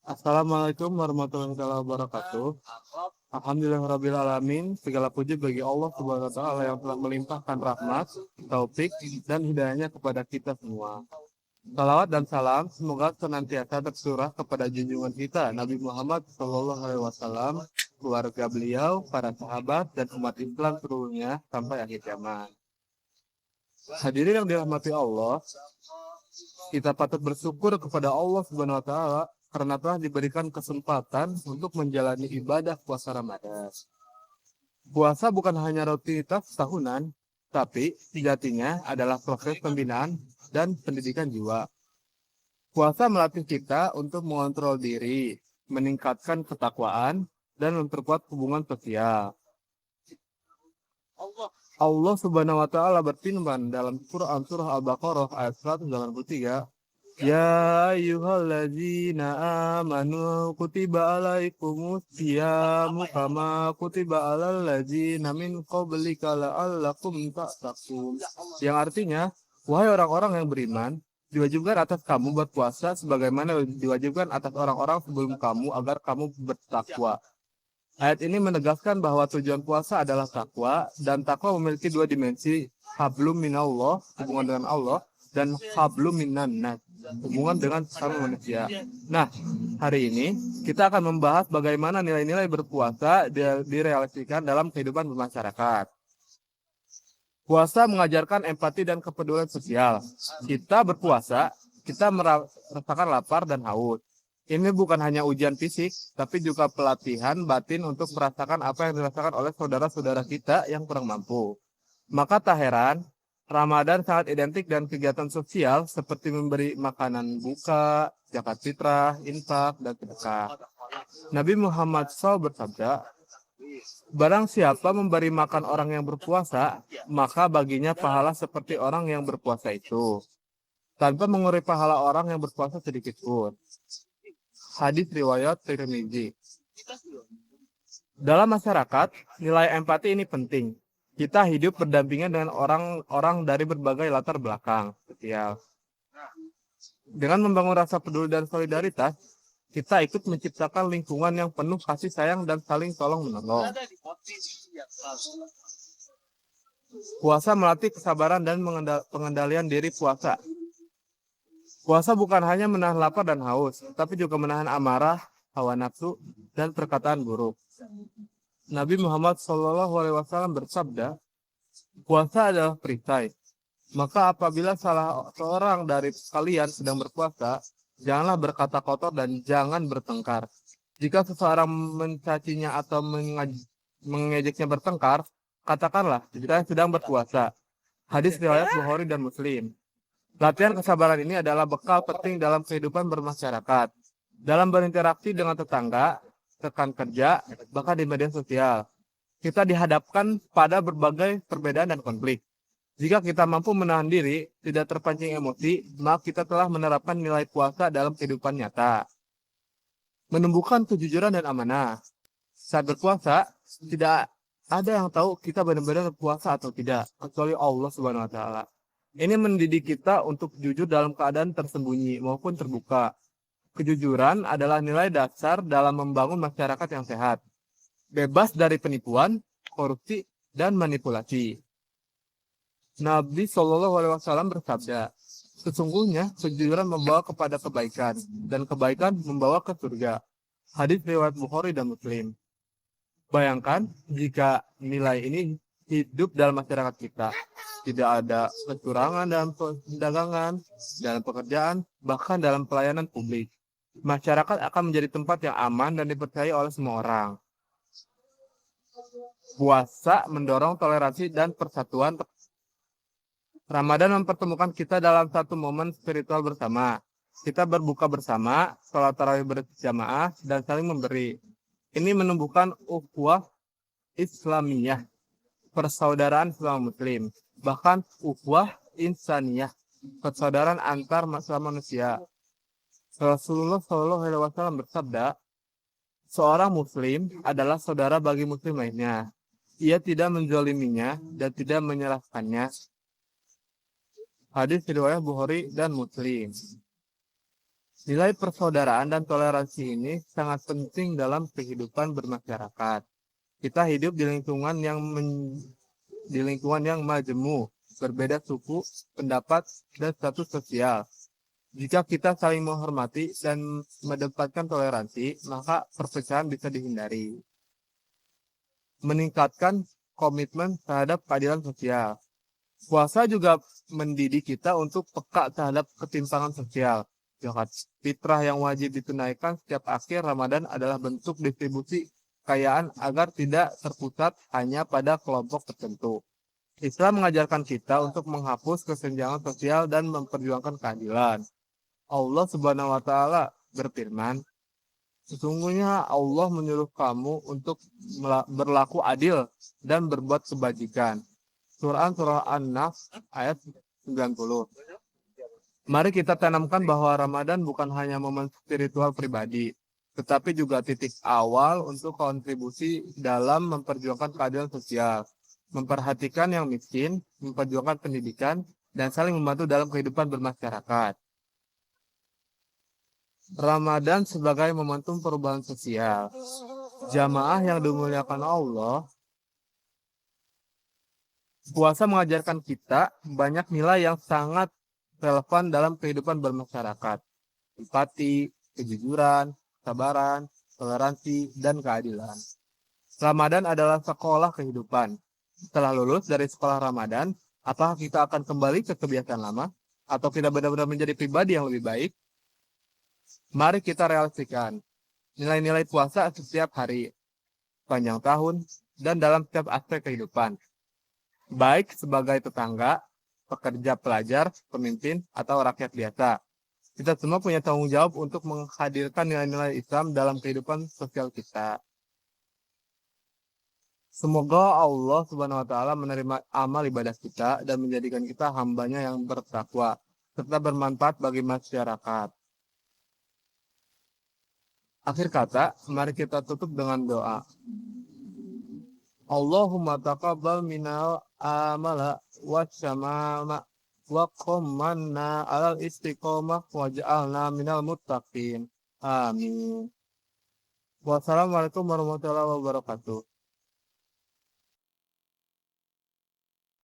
Assalamualaikum warahmatullahi wabarakatuh. Alhamdulillahirabbil alamin. Segala puji bagi Allah Subhanahu wa taala yang telah melimpahkan rahmat, taufik dan hidayahnya kepada kita semua. Salawat dan salam semoga senantiasa tercurah kepada junjungan kita Nabi Muhammad SAW, keluarga beliau, para sahabat dan umat Islam seluruhnya sampai akhir zaman. Hadirin yang dirahmati Allah, kita patut bersyukur kepada Allah Subhanahu wa taala karena telah diberikan kesempatan untuk menjalani ibadah puasa Ramadan. Puasa bukan hanya rutinitas tahunan, tapi sejatinya adalah proses pembinaan dan pendidikan jiwa. Puasa melatih kita untuk mengontrol diri, meningkatkan ketakwaan, dan memperkuat hubungan sosial. Allah Subhanahu wa taala berfirman dalam Quran surah Al-Baqarah ayat 183, Ya ayyuhalladzina amanu kutiba alaikumus siyamu kama kutiba alal ladzina min qablika la'allakum tattaqun. Yang artinya, wahai orang-orang yang beriman, diwajibkan atas kamu berpuasa sebagaimana diwajibkan atas orang-orang sebelum kamu agar kamu bertakwa. Ayat ini menegaskan bahwa tujuan puasa adalah takwa, dan takwa memiliki dua dimensi, hablum minallah, hubungan dengan Allah, dan hablum minan nas, hubungan dengan sesama manusia. Nah, hari ini kita akan membahas bagaimana nilai-nilai berpuasa direalisasikan dalam kehidupan bermasyarakat. Puasa mengajarkan empati dan kepedulian sosial. Kita berpuasa, kita merasakan lapar dan haus. Ini bukan hanya ujian fisik, tapi juga pelatihan batin untuk merasakan apa yang dirasakan oleh saudara-saudara kita yang kurang mampu. Maka tak heran, Ramadan sangat identik dengan kegiatan sosial seperti memberi makanan buka, zakat fitrah, infak, dan sedekah. Nabi Muhammad SAW bersabda, barang siapa memberi makan orang yang berpuasa, maka baginya pahala seperti orang yang berpuasa itu, tanpa mengurangi pahala orang yang berpuasa sedikit pun. Hadis riwayat Tirmidzi. Dalam masyarakat, nilai empati ini penting. Kita hidup berdampingan dengan orang-orang dari berbagai latar belakang sosial. Dengan membangun rasa peduli dan solidaritas, kita ikut menciptakan lingkungan yang penuh kasih sayang dan saling tolong-menolong. Puasa melatih kesabaran dan pengendalian diri puasa. Puasa bukan hanya menahan lapar dan haus, tapi juga menahan amarah, hawa nafsu, dan perkataan buruk. Nabi Muhammad SAW bersabda, puasa adalah perisai. Maka apabila salah seorang dari kalian sedang berpuasa, janganlah berkata kotor dan jangan bertengkar. Jika seseorang mencacinya atau mengejeknya bertengkar, katakanlah, kita sedang berpuasa. Hadis riwayat Bukhari dan Muslim. Latihan kesabaran ini adalah bekal penting dalam kehidupan bermasyarakat, dalam berinteraksi dengan tetangga, rekan kerja, bahkan di media sosial. Kita dihadapkan pada berbagai perbedaan dan konflik. Jika kita mampu menahan diri, tidak terpancing emosi, maka kita telah menerapkan nilai puasa dalam kehidupan nyata. Menumbuhkan kejujuran dan amanah. Saat berpuasa, tidak ada yang tahu kita benar-benar berpuasa atau tidak, kecuali Allah Subhanahu wa taala. Ini mendidik kita untuk jujur dalam keadaan tersembunyi maupun terbuka. Kejujuran adalah nilai dasar dalam membangun masyarakat yang sehat, bebas dari penipuan, korupsi, dan manipulasi. Nabi SAW bersabda, sesungguhnya kejujuran membawa kepada kebaikan, dan kebaikan membawa ke surga. Hadis riwayat Bukhari dan Muslim. Bayangkan jika nilai ini hidup dalam masyarakat kita. Tidak ada kecurangan dalam perdagangan, dalam pekerjaan, bahkan dalam pelayanan publik. Masyarakat akan menjadi tempat yang aman dan dipercaya oleh semua orang. Puasa mendorong toleransi dan persatuan. Ramadan mempertemukan kita dalam satu momen spiritual bersama. Kita berbuka bersama, sholat tarawih berjamaah, dan saling memberi. Ini menumbuhkan ukhuwah Islamiyah, persaudaraan sesama muslim, bahkan ukhuwah insaniyah, persaudaraan antar manusia. Rasulullah SAW bersabda, seorang muslim adalah saudara bagi muslim lainnya. Ia tidak menzaliminya dan tidak menyalahkannya. Hadis riwayat Bukhari dan Muslim. Nilai persaudaraan dan toleransi ini sangat penting dalam kehidupan bermasyarakat. Kita hidup di lingkungan yang majemuk, berbeda suku, pendapat, dan status sosial. Jika kita saling menghormati dan mengedepankan toleransi, maka perpecahan bisa dihindari. Meningkatkan komitmen terhadap keadilan sosial. Puasa juga mendidik kita untuk peka terhadap ketimpangan sosial. Zakat fitrah yang wajib ditunaikan setiap akhir Ramadan adalah bentuk distribusi kekayaan agar tidak terpusat hanya pada kelompok tertentu. Islam mengajarkan kita untuk menghapus kesenjangan sosial dan memperjuangkan keadilan. Allah Subhanahu wa taala berfirman, sesungguhnya Allah menyuruh kamu untuk berlaku adil dan berbuat kebajikan. Surah An-Nas ayat 90. Mari kita tanamkan bahwa Ramadan bukan hanya momen spiritual pribadi, tetapi juga titik awal untuk kontribusi dalam memperjuangkan keadilan sosial, memperhatikan yang miskin, memperjuangkan pendidikan, dan saling membantu dalam kehidupan bermasyarakat. Ramadan sebagai momentum perubahan sosial. Jamaah yang dimuliakan Allah, puasa mengajarkan kita banyak nilai yang sangat relevan dalam kehidupan bermasyarakat. Empati, kejujuran, kesabaran, toleransi, dan keadilan. Ramadan adalah sekolah kehidupan. Setelah lulus dari sekolah Ramadan, apakah kita akan kembali ke kebiasaan lama? Atau kita benar-benar menjadi pribadi yang lebih baik? Mari kita realisasikan nilai-nilai puasa setiap hari, panjang tahun, dan dalam setiap aspek kehidupan. Baik sebagai tetangga, pekerja, pelajar, pemimpin, atau rakyat biasa. Kita semua punya tanggung jawab untuk menghadirkan nilai-nilai Islam dalam kehidupan sosial kita. Semoga Allah Subhanahu wa taala menerima amal ibadah kita dan menjadikan kita hambanya yang bertakwa serta bermanfaat bagi masyarakat. Akhir kata, mari kita tutup dengan doa. Allahumma taqabbal minal amala wasyamama wa qammanna alal istiqomah waj'alna minal muttaqin. Amin. Wassalamualaikum warahmatullahi wabarakatuh.